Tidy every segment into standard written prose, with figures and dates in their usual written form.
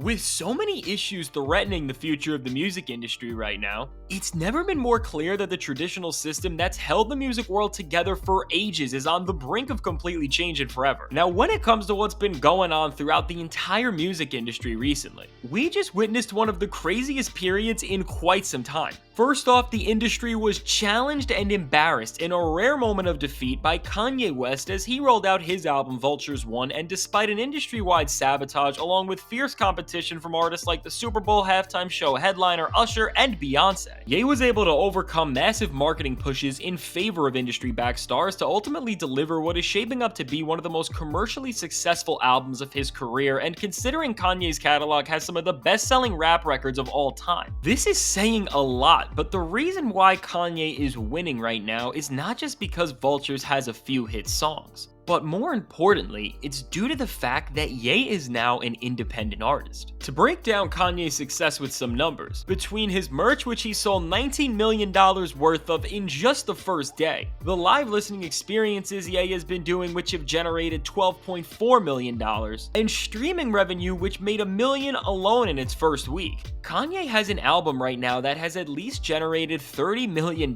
With so many issues threatening the future of the music industry right now, it's never been more clear that the traditional system that's held the music world together for ages is on the brink of completely changing forever. Now, when it comes to what's been going on throughout the entire music industry recently, we just witnessed one of the craziest periods in quite some time. First off, the industry was challenged and embarrassed in a rare moment of defeat by Kanye West as he rolled out his album Vultures 1, and despite an industry-wide sabotage along with fierce competition from artists like the Super Bowl halftime show headliner Usher and Beyonce, Ye was able to overcome massive marketing pushes in favor of industry-backed stars to ultimately deliver what is shaping up to be one of the most commercially successful albums of his career, and considering Kanye's catalog has some of the best-selling rap records of all time. This is saying a lot, but the reason why Kanye is winning right now is not just because Vultures has a few hit songs, but more importantly, it's due to the fact that Ye is now an independent artist. To break down Kanye's success with some numbers, between his merch, which he sold $19 million worth of in just the first day, the live listening experiences Ye has been doing, which have generated $12.4 million, and streaming revenue, which made $1 million alone in its first week, Kanye has an album right now that has at least generated $30 million,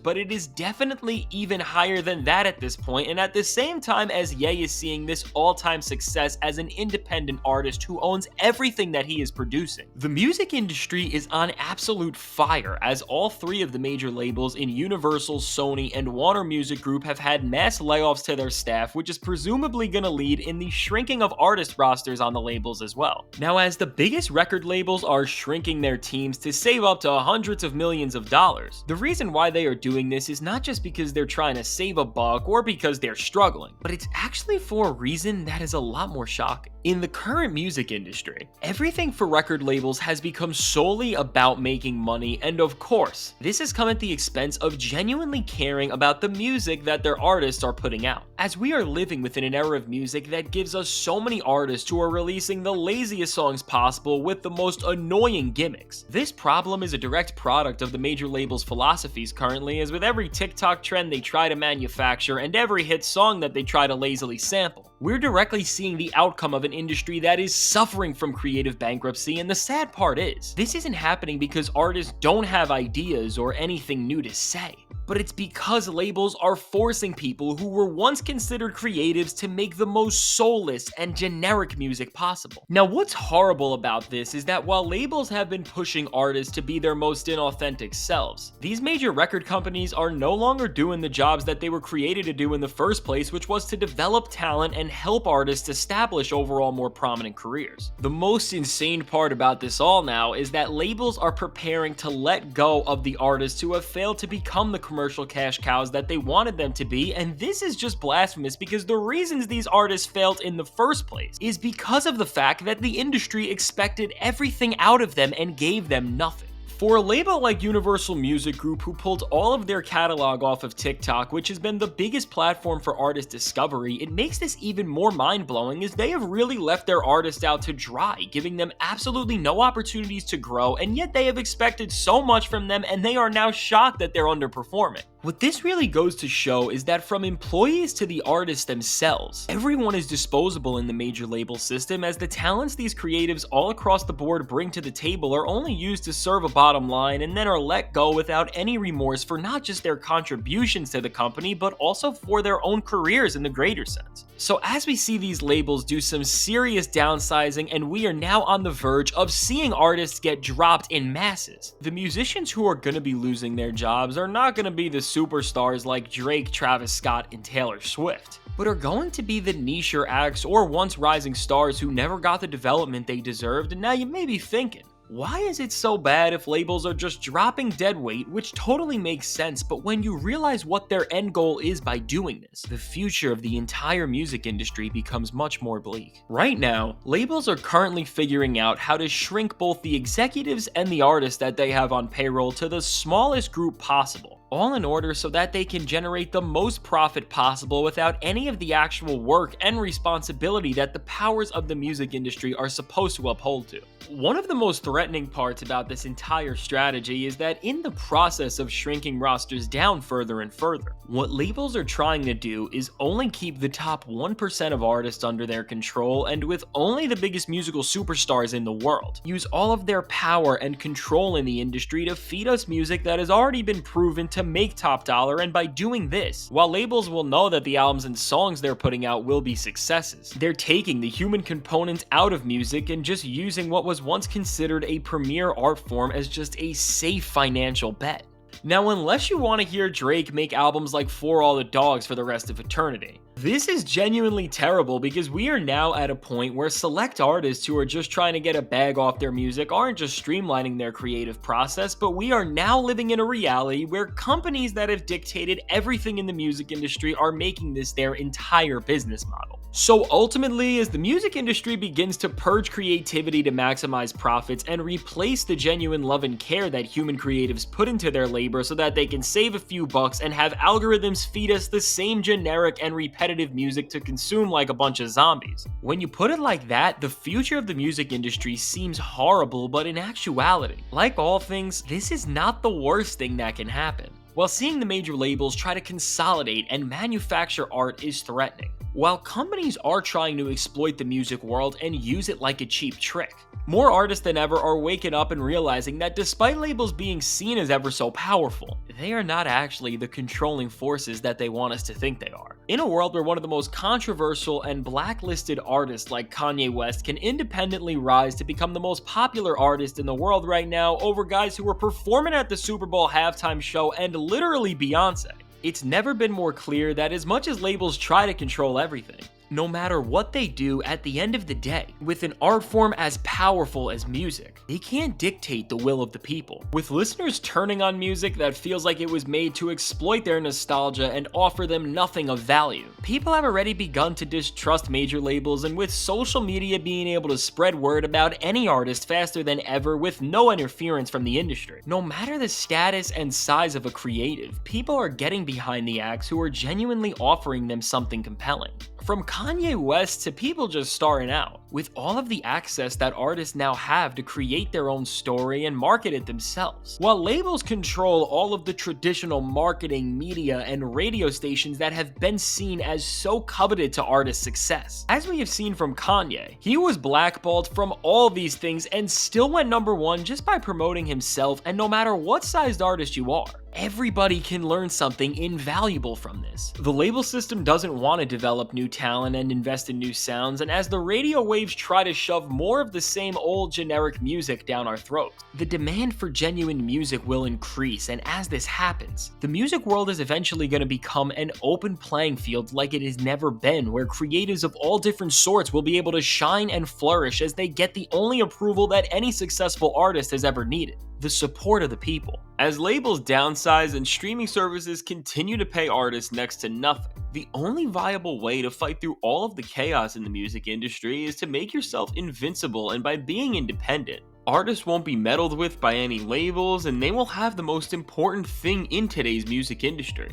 but it is definitely even higher than that at this point, and at the same time as Ye is seeing this all-time success as an independent artist who owns everything that he is producing. The music industry is on absolute fire as all three of the major labels in Universal, Sony, and Warner Music Group have had mass layoffs to their staff, which is presumably going to lead in the shrinking of artist rosters on the labels as well. Now, as the biggest record labels are shrinking their teams to save up to hundreds of millions of dollars, the reason why they are doing this is not just because they're trying to save a buck or because they're struggling, but it's actually for a reason that is a lot more shocking. In the current music industry, everything for record labels has become solely about making money, and of course, this has come at the expense of genuinely caring about the music that their artists are putting out. As we are living within an era of music that gives us so many artists who are releasing the laziest songs possible with the most annoying gimmicks, this problem is a direct product of the major labels' philosophies currently, as with every TikTok trend they try to manufacture and every hit song that they try to lazily sample, we're directly seeing the outcome of an industry that is suffering from creative bankruptcy, and the sad part is, this isn't happening because artists don't have ideas or anything new to say, but it's because labels are forcing people who were once considered creatives to make the most soulless and generic music possible. Now, what's horrible about this is that while labels have been pushing artists to be their most inauthentic selves, these major record companies are no longer doing the jobs that they were created to do in the first place, which was to develop talent and help artists establish overall more prominent careers. The most insane part about this all now is that labels are preparing to let go of the artists who have failed to become the commercial cash cows that they wanted them to be, and this is just blasphemous because the reasons these artists failed in the first place is because of the fact that the industry expected everything out of them and gave them nothing. For a label like Universal Music Group, who pulled all of their catalog off of TikTok, which has been the biggest platform for artist discovery, it makes this even more mind-blowing as they have really left their artists out to dry, giving them absolutely no opportunities to grow, and yet they have expected so much from them and they are now shocked that they're underperforming. What this really goes to show is that from employees to the artists themselves, everyone is disposable in the major label system, as the talents these creatives all across the board bring to the table are only used to serve a bottom line and then are let go without any remorse for not just their contributions to the company, but also for their own careers in the greater sense. So as we see these labels do some serious downsizing, and we are now on the verge of seeing artists get dropped in masses, the musicians who are going to be losing their jobs are not going to be the superstars like Drake, Travis Scott, and Taylor Swift, but are going to be the niche acts or once rising stars who never got the development they deserved. And now you may be thinking, why is it so bad if labels are just dropping dead weight, which totally makes sense, but when you realize what their end goal is by doing this, the future of the entire music industry becomes much more bleak. Right now, labels are currently figuring out how to shrink both the executives and the artists that they have on payroll to the smallest group possible, all in order so that they can generate the most profit possible without any of the actual work and responsibility that the powers of the music industry are supposed to uphold to. One of the most threatening parts about this entire strategy is that in the process of shrinking rosters down further and further, what labels are trying to do is only keep the top 1% of artists under their control and with only the biggest musical superstars in the world. Use all of their power and control in the industry to feed us music that has already been proven to make top dollar, and by doing this, while labels will know that the albums and songs they're putting out will be successes, they're taking the human component out of music and just using what was once considered a premier art form as just a safe financial bet. Now, unless you want to hear Drake make albums like For All the Dogs for the rest of eternity, this is genuinely terrible because we are now at a point where select artists who are just trying to get a bag off their music aren't just streamlining their creative process, but we are now living in a reality where companies that have dictated everything in the music industry are making this their entire business model. So ultimately, as the music industry begins to purge creativity to maximize profits and replace the genuine love and care that human creatives put into their labor so that they can save a few bucks and have algorithms feed us the same generic and repetitive music to consume like a bunch of zombies. When you put it like that, the future of the music industry seems horrible, but in actuality, like all things, this is not the worst thing that can happen. While seeing the major labels try to consolidate and manufacture art is threatening, while companies are trying to exploit the music world and use it like a cheap trick, more artists than ever are waking up and realizing that despite labels being seen as ever so powerful, they are not actually the controlling forces that they want us to think they are. In a world where one of the most controversial and blacklisted artists like Kanye West can independently rise to become the most popular artist in the world right now over guys who were performing at the Super Bowl halftime show and literally Beyonce, it's never been more clear that as much as labels try to control everything, no matter what they do, at the end of the day, with an art form as powerful as music, they can't dictate the will of the people. With listeners turning on music that feels like it was made to exploit their nostalgia and offer them nothing of value, people have already begun to distrust major labels, and with social media being able to spread word about any artist faster than ever with no interference from the industry, no matter the status and size of a creative, people are getting behind the acts who are genuinely offering them something compelling. From Kanye West to people just starting out, with all of the access that artists now have to create their own story and market it themselves, while labels control all of the traditional marketing, media, and radio stations that have been seen as so coveted to artists' success. As we have seen from Kanye, he was blackballed from all these things and still went #1 just by promoting himself, and no matter what sized artist you are, everybody can learn something invaluable from this. The label system doesn't want to develop new talent and invest in new sounds, and as the radio waves try to shove more of the same old generic music down our throats, the demand for genuine music will increase, and as this happens, the music world is eventually going to become an open playing field like it has never been, where creatives of all different sorts will be able to shine and flourish as they get the only approval that any successful artist has ever needed: the support of the people. As labels downsize and streaming services continue to pay artists next to nothing, the only viable way to fight through all of the chaos in the music industry is to make yourself invincible, and by being independent, artists won't be meddled with by any labels, and they will have the most important thing in today's music industry: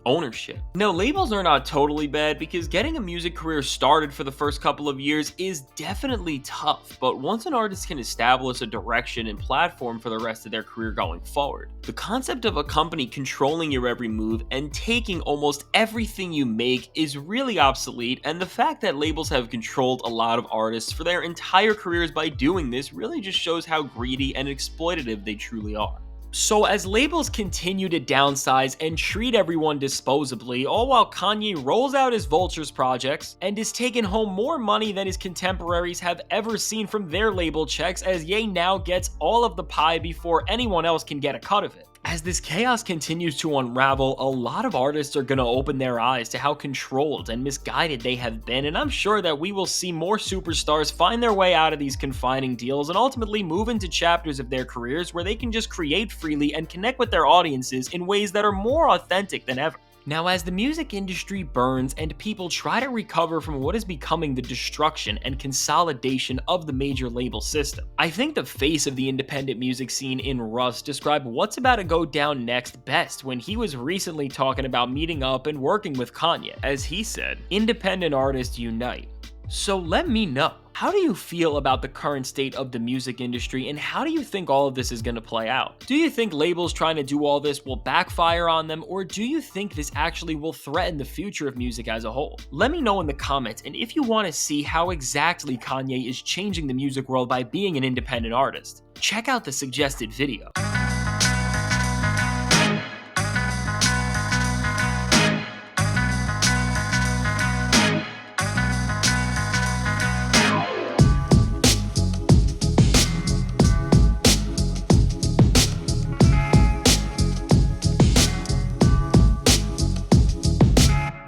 ownership. Now, labels are not totally bad because getting a music career started for the first couple of years is definitely tough, but once an artist can establish a direction and platform for the rest of their career going forward, the concept of a company controlling your every move and taking almost everything you make is really obsolete, and the fact that labels have controlled a lot of artists for their entire careers by doing this really just shows how greedy and exploitative they truly are. So as labels continue to downsize and treat everyone disposably, all while Kanye rolls out his Vultures projects and is taking home more money than his contemporaries have ever seen from their label checks, as Ye now gets all of the pie before anyone else can get a cut of it. As this chaos continues to unravel, a lot of artists are going to open their eyes to how controlled and misguided they have been, and I'm sure that we will see more superstars find their way out of these confining deals and ultimately move into chapters of their careers where they can just create freely and connect with their audiences in ways that are more authentic than ever. Now, as the music industry burns and people try to recover from what is becoming the destruction and consolidation of the major label system, I think the face of the independent music scene in Russ described what's about to go down next best when he was recently talking about meeting up and working with Kanye. As he said, "Independent artists unite." So let me know, How do you feel about the current state of the music industry, and how do you think all of this is going to play out? Do you think labels trying to do all this will backfire on them, or do you think this actually will threaten the future of music as a whole? Let me know in the comments, and if you want to see how exactly Kanye is changing the music world by being an independent artist, check out the suggested video.